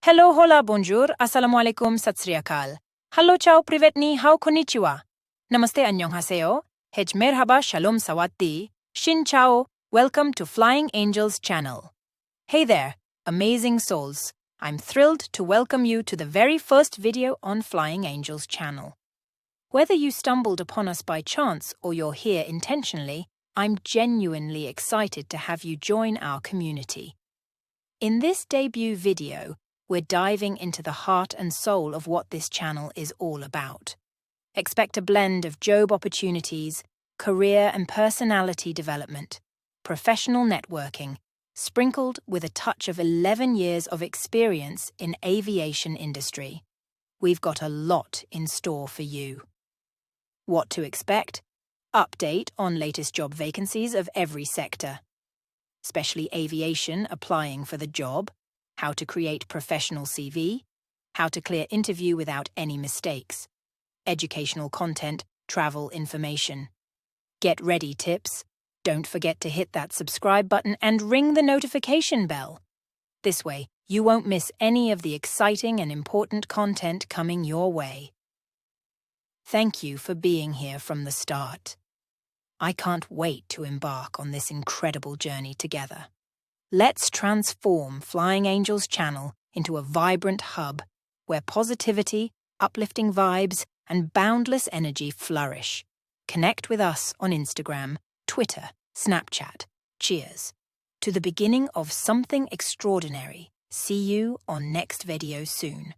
Hello, hola, bonjour, assalamualaikum, sat sri akal. Hello, ciao, privet ni hao, konnichiwa. Namaste, annyeonghaseyo. Hej merhaba, shalom sawati. Shin chao, welcome to Flying Angels channel. Hey there, amazing souls. I'm thrilled to welcome you to the very first video on Flying Angels channel. Whether you stumbled upon us by chance or you're here intentionally, I'm genuinely excited to have you join our community. In this debut video, we're diving into the heart and soul of what this channel is all about. Expect a blend of job opportunities, career and personality development, professional networking, sprinkled with a touch of 11 years of experience in aviation industry. We've got a lot in store for you. What to expect? Update on latest job vacancies of every sector. Especially aviation applying for the job, how to create professional CV, how to clear interview without any mistakes, educational content, travel information. Get ready tips. Don't forget to hit that subscribe button and ring the notification bell. This way, you won't miss any of the exciting and important content coming your way. Thank you for being here from the start. I can't wait to embark on this incredible journey together. Let's transform Flying Angels channel into a vibrant hub where positivity, uplifting vibes, and boundless energy flourish. Connect with us on Instagram, Twitter, Snapchat. Cheers to the beginning of something extraordinary. See you on next video soon.